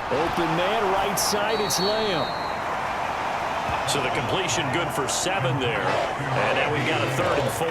Open man, right side, it's Lamb. So the completion good for 7 there. And now we've got a 3rd and 4.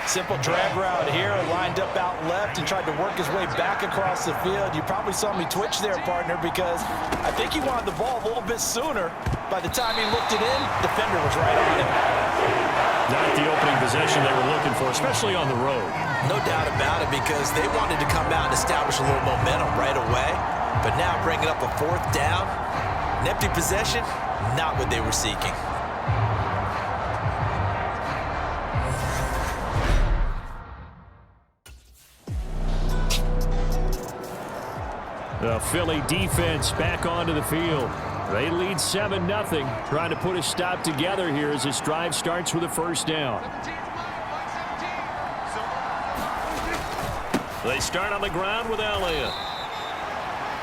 Simple drag route here, lined up out left and tried to work his way back across the field. You probably saw me twitch there, partner, because I think he wanted the ball a little bit sooner. By the time he looked it in, defender was right on him. Not the opening possession they were looking for, especially on the road. No doubt about it, because they wanted to come out and establish a little momentum right away. But now bringing up a 4th down, an empty possession, not what they were seeking. The Philly defense back onto the field. They lead 7-0, trying to put a stop together here as this drive starts with a 1st down. They start on the ground with Elliott.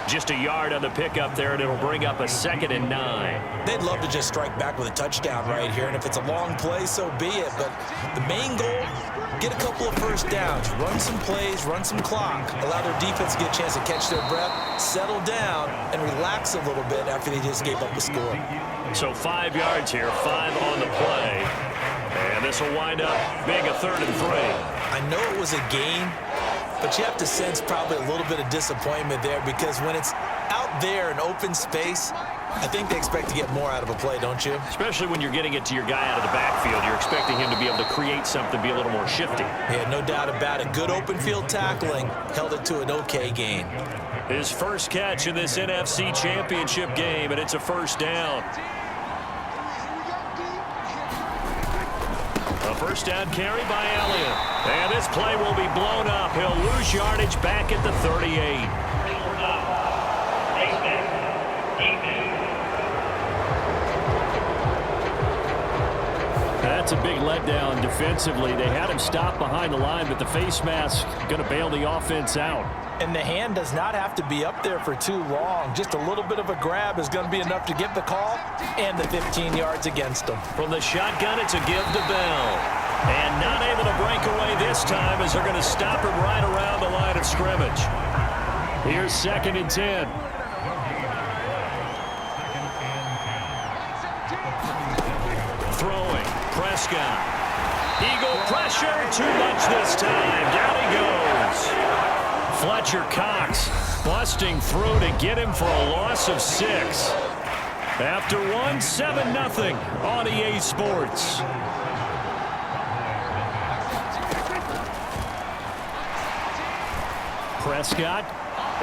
Just a yard on the pickup there, and it'll bring up a 2nd and 9. They'd love to just strike back with a touchdown right here, and if it's a long play, so be it. But the main goal, get a couple of 1st downs, run some plays, run some clock, allow their defense to get a chance to catch their breath, settle down, and relax a little bit after they just gave up a score. So 5 yards here, 5 on the play. And this will wind up being a 3rd and 3. I know it was a gain, but you have to sense probably a little bit of disappointment there, because when it's out there in open space, I think they expect to get more out of a play, don't you? Especially when you're getting it to your guy out of the backfield. You're expecting him to be able to create something, be a little more shifty. Yeah, no doubt about it. Good open field tackling. Held it to an okay gain. His first catch in this NFC Championship game, and it's a 1st down. A 1st down carry by Elliott. And this play will be blown up. He'll lose yardage back at the 38. That's a big letdown defensively. They had him stop behind the line, but the face mask going to bail the offense out. And the hand does not have to be up there for too long. Just a little bit of a grab is going to be enough to get the call and the 15 yards against them. From the shotgun, it's a give to Bell. And not able to break away this time as they're going to stop him right around the line of scrimmage. Here's 2nd and 10. Throwing, Prescott. Eagle pressure, too much this time. Down he goes. Fletcher Cox busting through to get him for a loss of 6. After 7-0 on EA Sports. Prescott.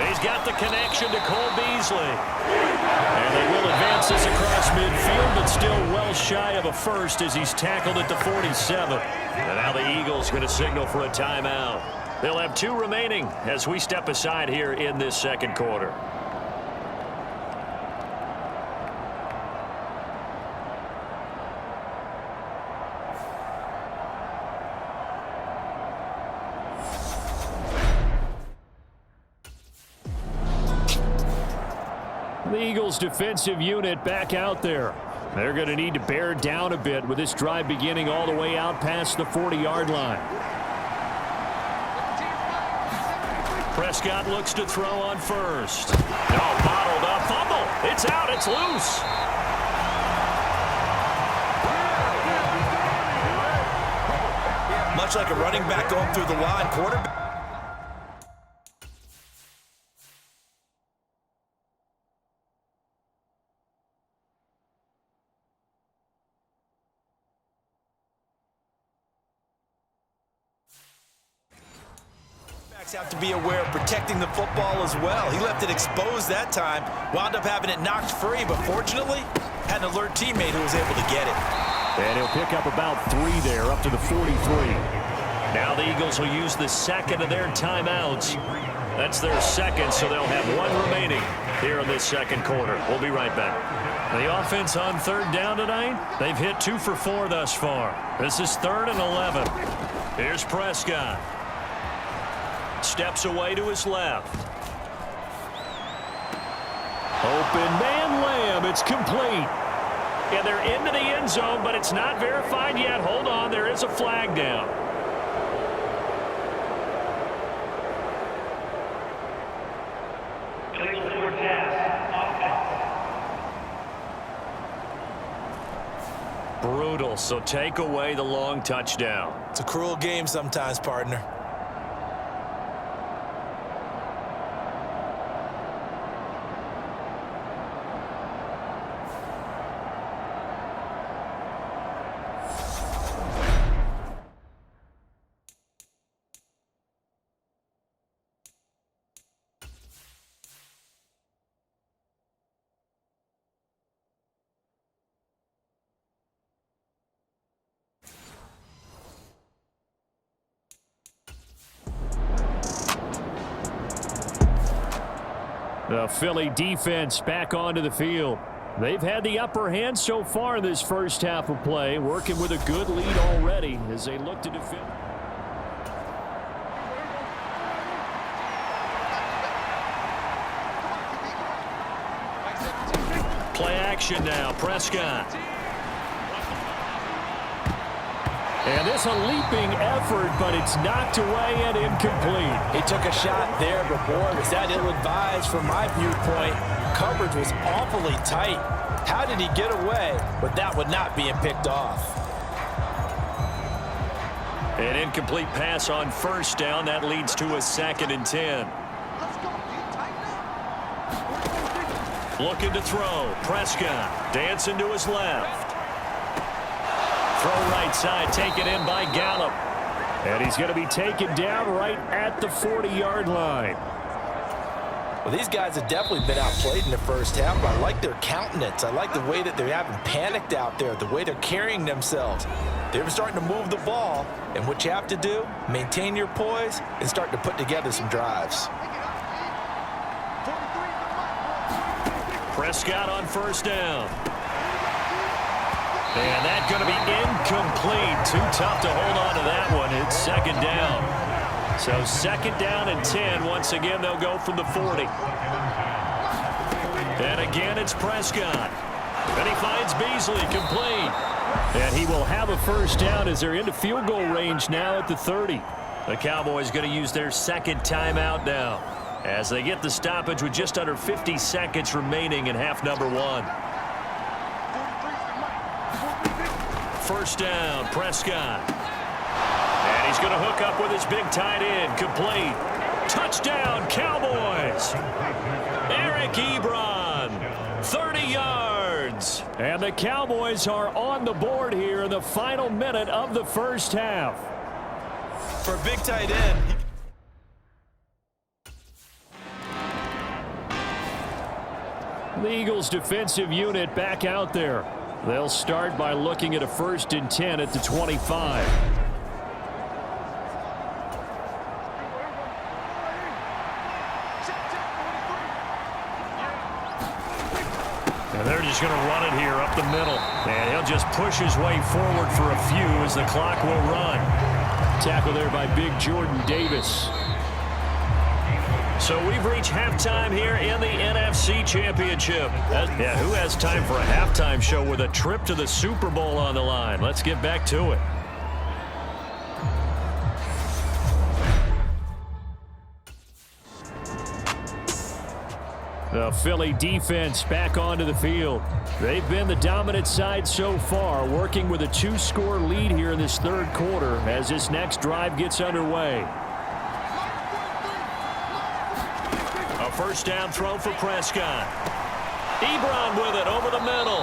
He's got the connection to Cole Beasley. And they will advance this across midfield, but still well shy of a 1st as he's tackled at the 47. And now the Eagles going to signal for a timeout. They'll have 2 remaining as we step aside here in this 2nd quarter. The Eagles defensive unit back out there. They're going to need to bear down a bit with this drive beginning all the way out past the 40-yard line. Prescott looks to throw on 1st. Oh, bottled up. Fumble. It's out. It's loose. Much like a running back going through the line, quarterback. Have to be aware of protecting the football as well. He left it exposed that time, wound up having it knocked free, but fortunately had an alert teammate who was able to get it. And he'll pick up about 3 there, up to the 43. Now the Eagles will use the 2nd of their timeouts. That's their 2nd, so they'll have 1 remaining here in this 2nd quarter. We'll be right back. The offense on 3rd down tonight, they've hit 2 for 4 thus far. This is 3rd and 11. Here's Prescott. Steps away to his left. Open man, Lamb. It's complete. And they're into the end zone, but it's not verified yet. Hold on, there is a flag down. Place before task. Brutal, so take away the long touchdown. It's a cruel game sometimes, partner. The Philly defense back onto the field. They've had the upper hand so far in this first half of play, working with a good lead already as they look to defend. Play action now, Prescott. And this a leaping effort, but it's knocked away and incomplete. He took a shot there, but boy, was that ill-advised from my viewpoint. Coverage was awfully tight. How did he get away with that one not being picked off? An incomplete pass on first down. That leads to a 2nd and 10. Looking to throw. Prescott dancing to his left. Throw right side, taken in by Gallup. And he's going to be taken down right at the 40-yard line. Well, these guys have definitely been outplayed in the first half, but I like their countenance. I like the way that they haven't panicked out there, the way they're carrying themselves. They're starting to move the ball, and what you have to do, maintain your poise and start to put together some drives. Prescott on first down. And that's going to be incomplete. Too tough to hold on to that one. It's 2nd down. So 2nd down and 10. Once again, they'll go from the 40. And again, it's Prescott. And he finds Beasley complete. And he will have a first down as they're into field goal range now at the 30. The Cowboys going to use their 2nd timeout now as they get the stoppage with just under 50 seconds remaining in half number 1. First down, Prescott. And he's going to hook up with his big tight end. Complete. Touchdown, Cowboys. Eric Ebron, 30 yards. And the Cowboys are on the board here in the final minute of the first half. For a big tight end. The Eagles defensive unit back out there. They'll start by looking at a 1st and 10 at the 25. And they're just going to run it here up the middle. And he'll just push his way forward for a few as the clock will run. Tackle there by Big Jordan Davis. So we've reached halftime here in the NFC Championship. Yeah, who has time for a halftime show with a trip to the Super Bowl on the line? Let's get back to it. The Philly defense back onto the field. They've been the dominant side so far, working with a 2-score lead here in this 3rd quarter as this next drive gets underway. First down throw for Prescott. Ebron with it over the middle.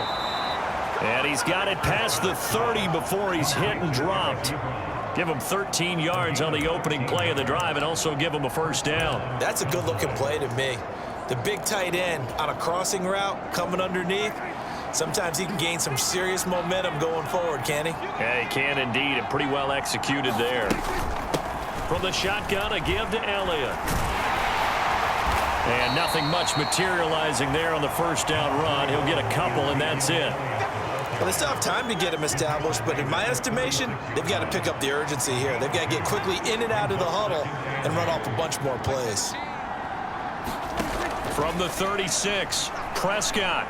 And he's got it past the 30 before he's hit and dropped. Give him 13 yards on the opening play of the drive and also give him a first down. That's a good-looking play to me. The big tight end on a crossing route coming underneath. Sometimes he can gain some serious momentum going forward, can he? Yeah, he can indeed, and pretty well executed there. From the shotgun, a give to Elliott. And nothing much materializing there on the first down run. He'll get a couple, and that's it. Well, they still have time to get him established, but in my estimation, they've got to pick up the urgency here. They've got to get quickly in and out of the huddle and run off a bunch more plays. From the 36, Prescott.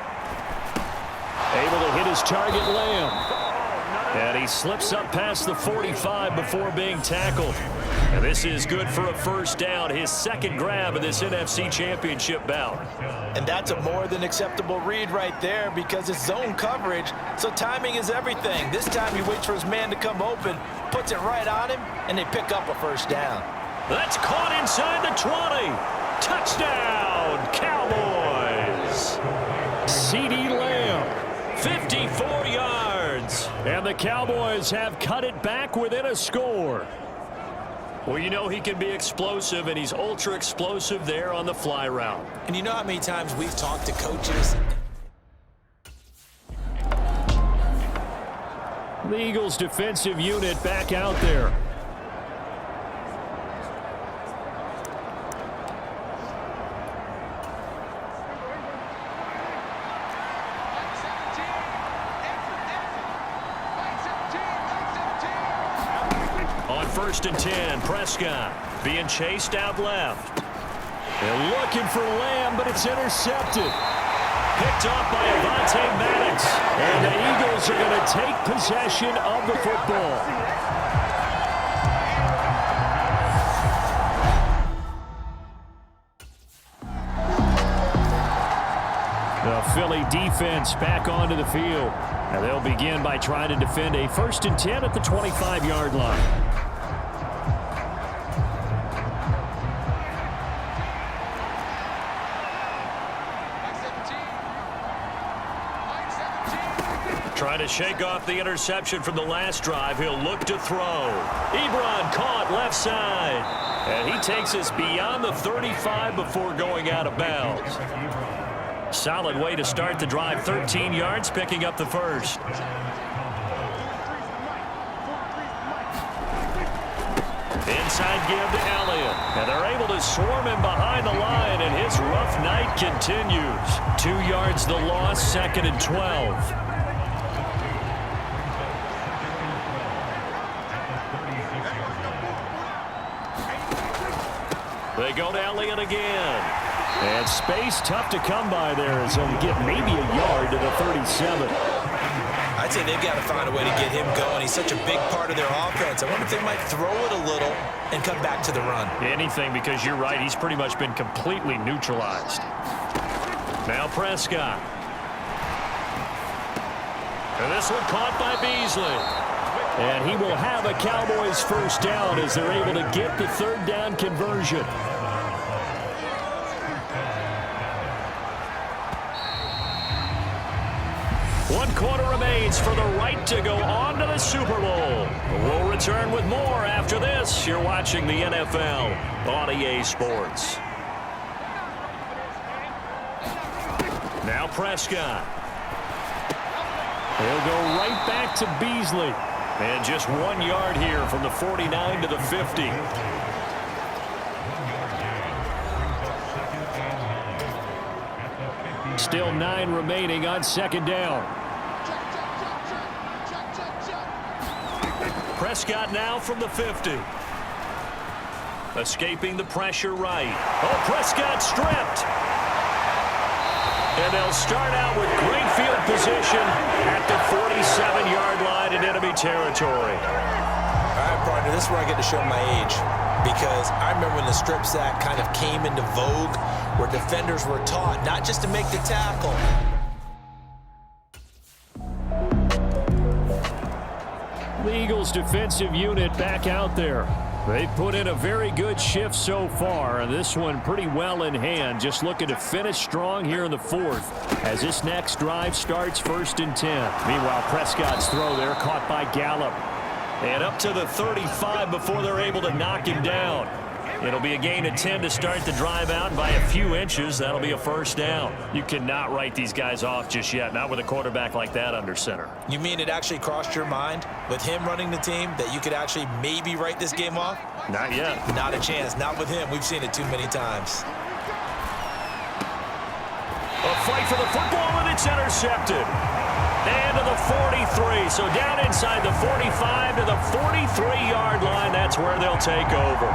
Able to hit his target, Lamb. And he slips up past the 45 before being tackled. And this is good for a first down, his second grab of this NFC Championship bout. And that's a more than acceptable read right there because it's zone coverage, so timing is everything. This time he waits for his man to come open, puts it right on him, and they pick up a first down. That's caught inside the 20. Touchdown, Cowboys. CeeDee Lamb. 54 yards. And the Cowboys have cut it back within a score. Well, you know he can be explosive, and he's ultra explosive there on the fly route. And you know how many times we've talked to coaches? The Eagles defensive unit back out there. On 1st and 10, Prescott being chased out left. They're looking for Lamb, but it's intercepted. Picked off by Avonte Maddox. And the Eagles are going to take possession of the football. The Philly defense back onto the field. And they'll begin by trying to defend a 1st and 10 at the 25-yard line. Trying to shake off the interception from the last drive. He'll look to throw. Ebron caught left side. And he takes us beyond the 35 before going out of bounds. Solid way to start the drive. 13 yards, picking up the first. Inside give to Elliott. And they're able to swarm him behind the line, and his rough night continues. 2 yards the loss, 2nd and 12. They go to Elliott again. And space tough to come by there as he'll get maybe a yard to the 37. I'd say they've got to find a way to get him going. He's such a big part of their offense. I wonder if they might throw it a little and come back to the run. Anything, because you're right. He's pretty much been completely neutralized. Now Prescott. And this one caught by Beasley. And he will have a Cowboys first down as they're able to get the 3rd down conversion. One quarter remains for the right to go on to the Super Bowl. We'll return with more after this. You're watching the NFL on EA Sports. Now Prescott. He'll go right back to Beasley. And just 1 yard here from the 49 to the 50. Still 9 remaining on 2nd down. Prescott now from the 50. Escaping the pressure right. Oh, Prescott stripped. And they'll start out with great field position at the 47-yard line in enemy territory. All right, partner, this is where I get to show my age. Because I remember when the strip sack kind of came into vogue, where defenders were taught not just to make the tackle. The Eagles defensive unit back out there. They've put in a very good shift so far, and this one pretty well in hand. Just looking to finish strong here in the 4th as this next drive starts 1st and 10. Meanwhile, Prescott's throw there caught by Gallup. And up to the 35 before they're able to knock him down. It'll be a gain of 10 to start the drive out, and by a few inches, that'll be a first down. You cannot write these guys off just yet, not with a quarterback like that under center. You mean it actually crossed your mind with him running the team that you could actually maybe write this game off? Not yet. Not a chance. Not with him. We've seen it too many times. A fight for the football, and it's intercepted. And to the 43. So down inside the 45 to the 43-yard line. That's where they'll take over.